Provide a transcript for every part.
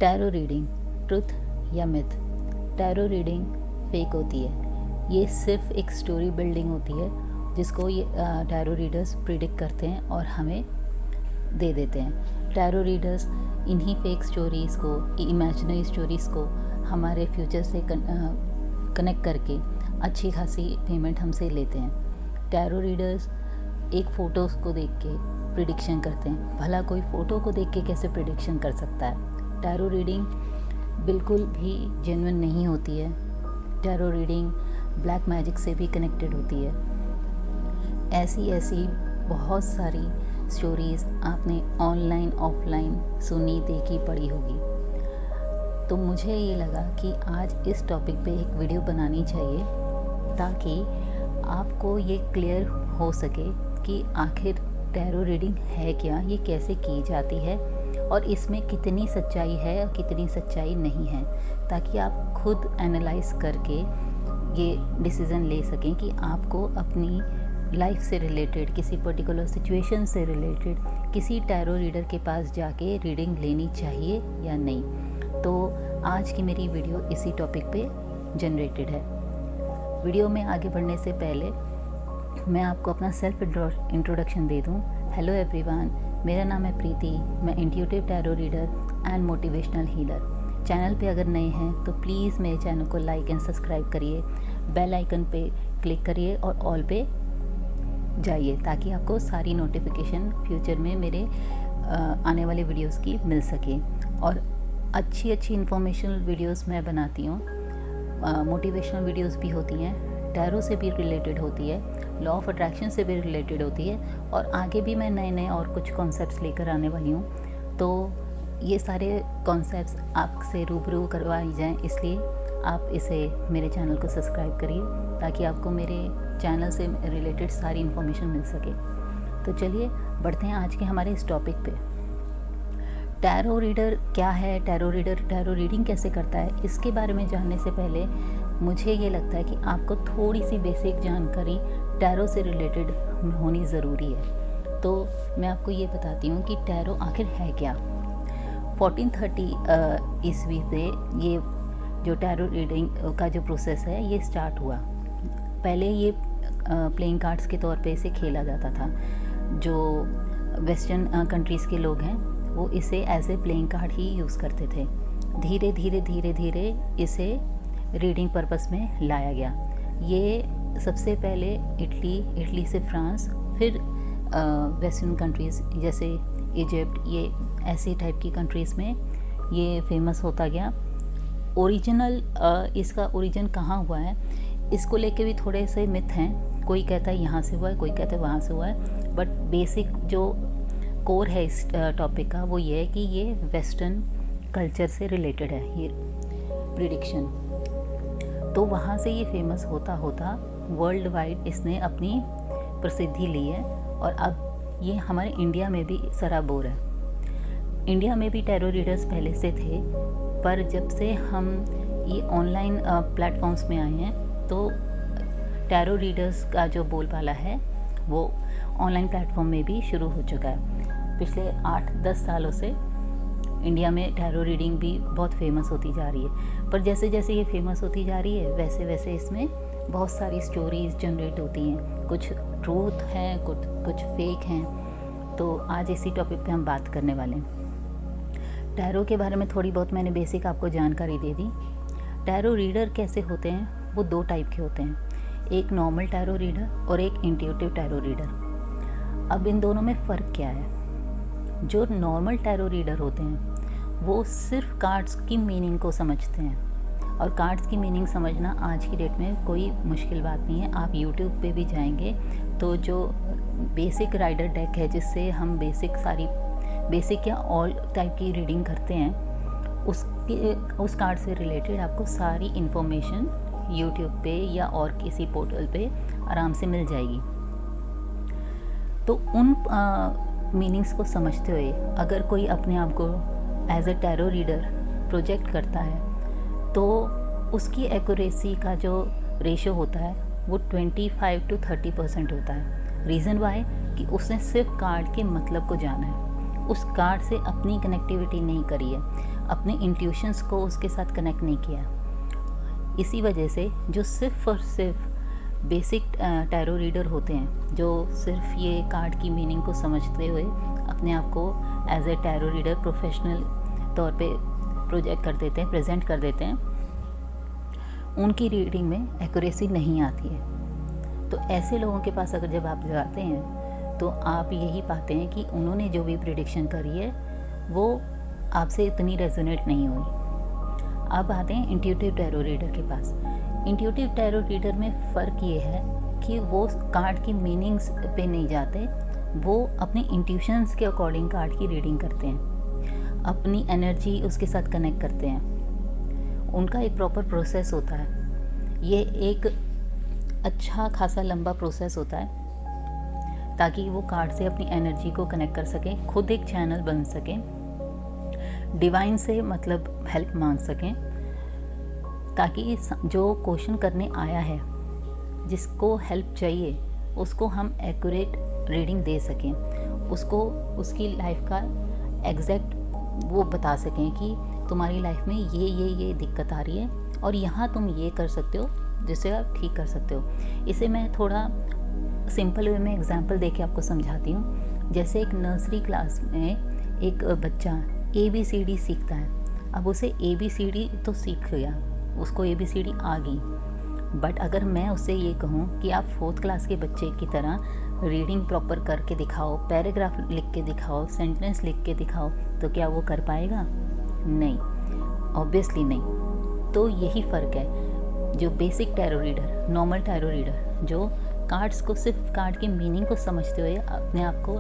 Tarot reading truth या myth. Tarot reading fake होती है। ये सिर्फ एक स्टोरी बिल्डिंग होती है जिसको ये टैरो रीडर्स प्रिडिक्ट करते हैं और हमें दे देते हैं। टैरो रीडर्स इन्हीं फेक स्टोरीज़ को, इमेजिनरी स्टोरीज़ को हमारे फ्यूचर से कनेक्ट करके अच्छी खासी पेमेंट हमसे लेते हैं। टैरो रीडर्स एक फ़ोटोज़ को देख के प्रिडिक्शन करते हैं। भला कोई फ़ोटो को देख के कैसे प्रिडिक्शन कर सकता है? टैरो रीडिंग बिल्कुल भी जेन्युइन नहीं होती है। टैरो रीडिंग ब्लैक मैजिक से भी कनेक्टेड होती है। ऐसी बहुत सारी स्टोरीज़ आपने ऑनलाइन ऑफलाइन सुनी, देखी, पढ़ी होगी। तो मुझे ये लगा कि आज इस टॉपिक पे एक वीडियो बनानी चाहिए ताकि आपको ये क्लियर हो सके कि आखिर टैरो रीडिंग है क्या, ये कैसे की जाती है और इसमें कितनी सच्चाई है और कितनी सच्चाई नहीं है, ताकि आप खुद एनालाइज करके ये डिसीज़न ले सकें कि आपको अपनी लाइफ से रिलेटेड, किसी पर्टिकुलर सिचुएशन से रिलेटेड किसी टैरो रीडर के पास जाके रीडिंग लेनी चाहिए या नहीं। तो आज की मेरी वीडियो इसी टॉपिक पे जनरेटेड है। वीडियो में आगे बढ़ने से पहले मैं आपको अपना सेल्फ इंट्रोडक्शन दे दूं। हेलो एवरीवन, मेरा नाम है प्रीति। मैं intuitive tarot reader and motivational healer. Channel पे अगर नए हैं तो प्लीज़ मेरे चैनल को लाइक एंड सब्सक्राइब करिए, बेल आइकन पे क्लिक करिए और ऑल पे जाइए ताकि आपको सारी नोटिफिकेशन फ्यूचर में मेरे आने वाले वीडियोस की मिल सके। और अच्छी इन्फॉर्मेशनल वीडियोस मैं बनाती हूँ। मोटिवेशनल वीडियोस भी होती हैं, टैरो से भी रिलेटेड होती है, लॉ ऑफ अट्रैक्शन से भी रिलेटेड होती है और आगे भी मैं नए और कुछ कॉन्सेप्ट्स लेकर आने वाली हूँ। तो ये सारे कॉन्सेप्ट्स आपसे रूबरू करवाई जाएं, इसलिए आप इसे मेरे चैनल को सब्सक्राइब करिए ताकि आपको मेरे चैनल से रिलेटेड सारी इन्फॉर्मेशन मिल सके। तो चलिए बढ़ते हैं आज के हमारे इस टॉपिक पे। टैरो रीडर क्या है, टैरो रीडिंग कैसे करता है, इसके बारे में जानने से पहले मुझे ये लगता है कि आपको थोड़ी सी बेसिक जानकारी टैरो से रिलेटेड होनी ज़रूरी है। तो मैं आपको ये बताती हूँ कि टैरो आखिर है क्या। 1430 ईस्वी से ये जो टैरो रीडिंग का जो प्रोसेस है ये स्टार्ट हुआ। पहले ये प्लेइंग कार्ड्स के तौर पे इसे खेला जाता था। जो वेस्टर्न कंट्रीज़ के लोग हैं वो इसे एज ए प्लेइंग कार्ड ही यूज़ करते थे। धीरे धीरे इसे रीडिंग पर्पस में लाया गया। ये सबसे पहले इटली से फ्रांस, फिर वेस्टर्न कंट्रीज़ जैसे इजिप्ट, ये ऐसी टाइप की कंट्रीज़ में ये फेमस होता गया। इसका ओरिजिन कहाँ हुआ है, इसको लेके भी थोड़े से मिथ हैं। कोई कहता है यहाँ से हुआ है, कोई कहता है वहाँ से हुआ है, बट बेसिक जो कोर है इस टॉपिक का वो ये है कि ये वेस्टर्न कल्चर से रिलेटेड है ये प्रिडिक्शन। तो वहाँ से ये फेमस होता वर्ल्ड वाइड इसने अपनी प्रसिद्धि ली है और अब ये हमारे इंडिया में भी सराबोर है। इंडिया में भी टैरो रीडर्स पहले से थे, पर जब से हम ये ऑनलाइन प्लेटफॉर्म्स में आए हैं तो टैरो रीडर्स का जो बोलबाला है वो ऑनलाइन प्लेटफॉर्म में भी शुरू हो चुका है। पिछले 8-10 सालों से इंडिया में टैरो रीडिंग भी बहुत फेमस होती जा रही है। पर जैसे जैसे ये फेमस होती जा रही है वैसे वैसे इसमें बहुत सारी स्टोरीज़ जनरेट होती हैं। कुछ ट्रूथ हैं, कुछ फेक हैं। तो आज इसी टॉपिक पे हम बात करने वाले हैं। टैरो के बारे में थोड़ी बहुत मैंने बेसिक आपको जानकारी दे दी। टैरो रीडर कैसे होते हैं, वो 2 टाइप के होते हैं, एक नॉर्मल टैरो रीडर और एक इंट्यूटिव टैरो रीडर। अब इन दोनों में फ़र्क क्या है? जो नॉर्मल टैरो रीडर होते हैं वो सिर्फ कार्ड्स की मीनिंग को समझते हैं और कार्ड्स की मीनिंग समझना आज की डेट में कोई मुश्किल बात नहीं है। आप यूट्यूब पे भी जाएंगे तो जो बेसिक राइडर डेक है जिससे हम बेसिक या ऑल टाइप की रीडिंग करते हैं उस कार्ड से रिलेटेड आपको सारी इन्फॉर्मेशन यूट्यूब पे या और किसी पोर्टल पे आराम से मिल जाएगी। तो उन मीनिंग्स को समझते हुए अगर कोई अपने आप को as a tarot reader project करता है तो उसकी एक्यूरेसी का जो रेशो होता है वो 25 to 30% होता है। रीज़न वाई कि उसने सिर्फ कार्ड के मतलब को जाना है, उस कार्ड से अपनी कनेक्टिविटी नहीं करी है। अपने इंट्यूशंस को उसके साथ कनेक्ट नहीं किया। इसी वजह से जो सिर्फ़ और सिर्फ बेसिक टैरो रीडर होते हैं, जो सिर्फ ये कार्ड की मीनिंग को समझते हुए अपने आप को as a tarot reader professional तौर पे प्रोजेक्ट कर देते हैं, प्रेजेंट कर देते हैं, उनकी रीडिंग में एक्यूरेसी नहीं आती है। तो ऐसे लोगों के पास अगर जब आप जाते हैं तो आप यही पाते हैं कि उन्होंने जो भी प्रेडिक्शन करी है वो आपसे इतनी रेजोनेट नहीं हुई। अब आते हैं इंट्यूटिव टैरो रीडर के पास। इंट्यूटिव टैरो रीडर में फ़र्क ये है कि वो कार्ड की मीनिंग्स पे नहीं जाते, वो अपने इंट्यूशंस के अकॉर्डिंग कार्ड की रीडिंग करते हैं, अपनी एनर्जी उसके साथ कनेक्ट करते हैं। उनका एक प्रॉपर प्रोसेस होता है। ये एक अच्छा खासा लंबा प्रोसेस होता है ताकि वो कार्ड से अपनी एनर्जी को कनेक्ट कर सकें, खुद एक चैनल बन सकें, डिवाइन से मतलब हेल्प मांग सकें, ताकि जो क्वेश्चन करने आया है, जिसको हेल्प चाहिए, उसको हम एक्यूरेट रीडिंग दे सकें, उसको उसकी लाइफ का एग्जैक्ट वो बता सकें कि तुम्हारी लाइफ में ये दिक्कत आ रही है और यहाँ तुम ये कर सकते हो जिससे आप ठीक कर सकते हो। इसे मैं थोड़ा सिंपल वे में एग्जांपल देके आपको समझाती हूँ। जैसे एक नर्सरी क्लास में एक बच्चा ABCD सीखता है। अब उसे ABCD तो सीख गया, उसको ABCD आ गई, बट अगर मैं उससे ये कहूँ कि आप 4th क्लास के बच्चे की तरह रीडिंग प्रॉपर करके दिखाओ, पैराग्राफ लिख के दिखाओ, सेंटेंस लिख के दिखाओ, तो क्या वो कर पाएगा? नहीं, ऑब्वियसली नहीं। तो यही फ़र्क है। जो basic tarot reader, normal tarot reader, जो कार्ड्स को सिर्फ कार्ड की मीनिंग को समझते हुए अपने आप को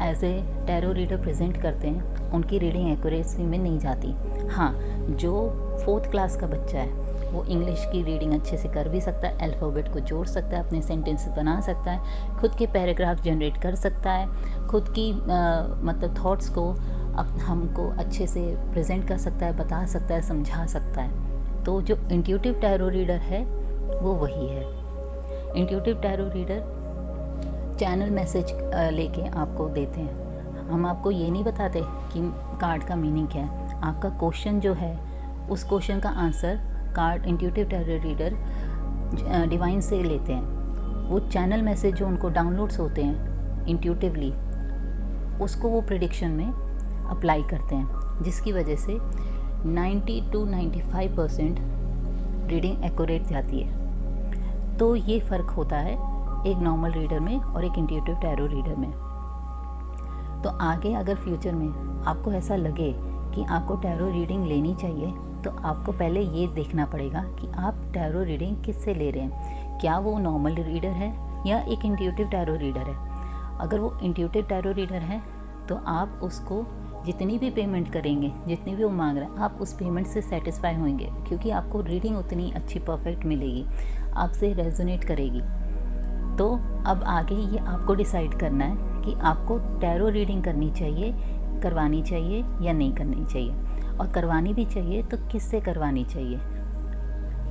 as a tarot reader present करते हैं, उनकी रीडिंग एक्यूरेसी में नहीं जाती। हाँ, जो 4th क्लास का बच्चा है वो इंग्लिश की रीडिंग अच्छे से कर भी सकता है, अल्फ़ाबेट को जोड़ सकता है, अपने सेंटेंस बना सकता है, खुद के पैराग्राफ जनरेट कर सकता है, खुद की मतलब थॉट्स को हमको अच्छे से प्रेजेंट कर सकता है, बता सकता है, समझा सकता है। तो जो इंट्यूटिव टैरो रीडर है वो वही है। Intuitive tarot reader channel message लेके आपको देते हैं। हम आपको ये नहीं बताते कि कार्ड का मीनिंग क्या है। आपका क्वेश्चन जो है, उस क्वेश्चन का answer card intuitive tarot reader divine से लेते हैं। वो चैनल मैसेज जो उनको डाउनलोड्स होते हैं इंट्यूटिवली, उसको वो प्रेडिक्शन में अप्लाई करते हैं, जिसकी वजह से 90 to 95% रीडिंग एक्यूरेट जाती है। तो ये फ़र्क होता है एक नॉर्मल रीडर में और एक इंट्यूटिव टैरो रीडर में। तो आगे अगर फ्यूचर में आपको ऐसा लगे कि आपको टैरो रीडिंग लेनी चाहिए, तो आपको पहले ये देखना पड़ेगा कि आप टैरो रीडिंग किससे ले रहे हैं। क्या वो नॉर्मल रीडर है या एक इंट्यूटिव टैरो रीडर है। अगर वो इंट्यूटिव टैरो रीडर है तो आप उसको जितनी भी पेमेंट करेंगे, जितनी भी वो मांग रहा है, आप उस पेमेंट से सेटिस्फाई होंगे, क्योंकि आपको रीडिंग उतनी अच्छी परफेक्ट मिलेगी, आपसे रेजोनेट करेगी। तो अब आगे ये आपको डिसाइड करना है कि आपको टैरो रीडिंग करनी चाहिए, करवानी चाहिए या नहीं करनी चाहिए, और करवानी भी चाहिए तो किससे करवानी चाहिए।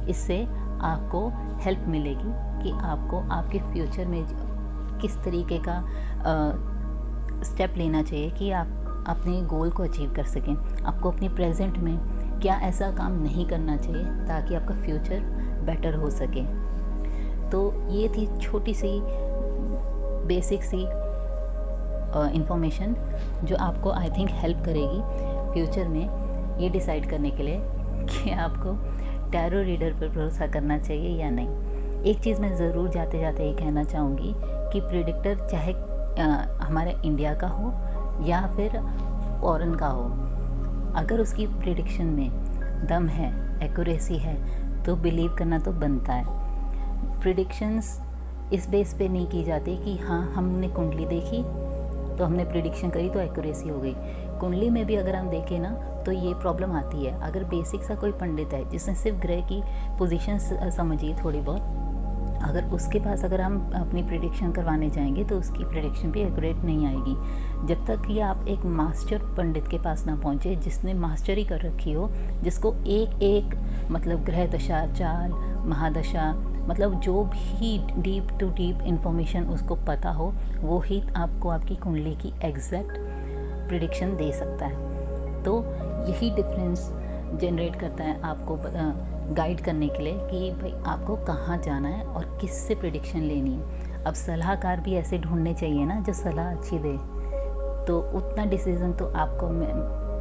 इससे आपको हेल्प मिलेगी कि आपको आपके फ्यूचर में किस तरीके का स्टेप लेना चाहिए कि आप अपने गोल को अचीव कर सकें। आपको अपनी प्रेजेंट में क्या ऐसा काम नहीं करना चाहिए ताकि आपका फ्यूचर बेटर हो सके। तो ये थी छोटी सी बेसिक सी इंफॉर्मेशन जो आपको आई थिंक हेल्प करेगी फ्यूचर में ये डिसाइड करने के लिए कि आपको टैरो रीडर पर भरोसा करना चाहिए या नहीं। एक चीज़ मैं ज़रूर जाते जाते ये कहना चाहूँगी कि प्रेडिक्टर चाहे हमारे इंडिया का हो या फिर फॉरेन का हो, अगर उसकी प्रेडिक्शन में दम है, एक्यूरेसी है, तो बिलीव करना तो बनता है। प्रेडिक्शंस इस बेस पे नहीं की जाती कि हाँ हमने कुंडली देखी तो हमने प्रेडिक्शन करी तो एक्यूरेसी हो गई। कुंडली में भी अगर हम देखें ना तो ये प्रॉब्लम आती है। अगर बेसिक सा कोई पंडित है जिसने सिर्फ ग्रह की पोजीशंस समझी थोड़ी बहुत, अगर उसके पास अगर हम अपनी प्रेडिक्शन करवाने जाएंगे तो उसकी प्रेडिक्शन भी एक्यूरेट नहीं आएगी। जब तक कि आप एक मास्टर पंडित के पास ना पहुँचे जिसने मास्टरी कर रखी हो, जिसको एक एक मतलब ग्रह दशा, चाल, महादशा, मतलब जो भी डीप टू डीप इन्फॉर्मेशन उसको पता हो, वो ही आपको आपकी कुंडली की एग्जैक्ट प्रेडिक्शन दे सकता है। तो यही डिफरेंस जनरेट करता है आपको गाइड करने के लिए कि भाई आपको कहाँ जाना है और किससे प्रेडिक्शन लेनी है। अब सलाहकार भी ऐसे ढूंढने चाहिए ना जो सलाह अच्छी दे, तो उतना डिसीज़न तो आपको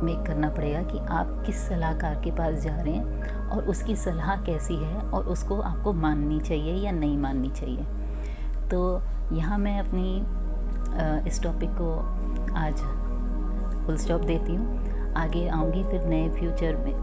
मेक करना पड़ेगा कि आप किस सलाहकार के पास जा रहे हैं और उसकी सलाह कैसी है और उसको आपको माननी चाहिए या नहीं माननी चाहिए। तो यहाँ मैं अपनी इस टॉपिक को आज फुल स्टॉप देती हूँ। आगे आऊँगी फिर नए फ्यूचर में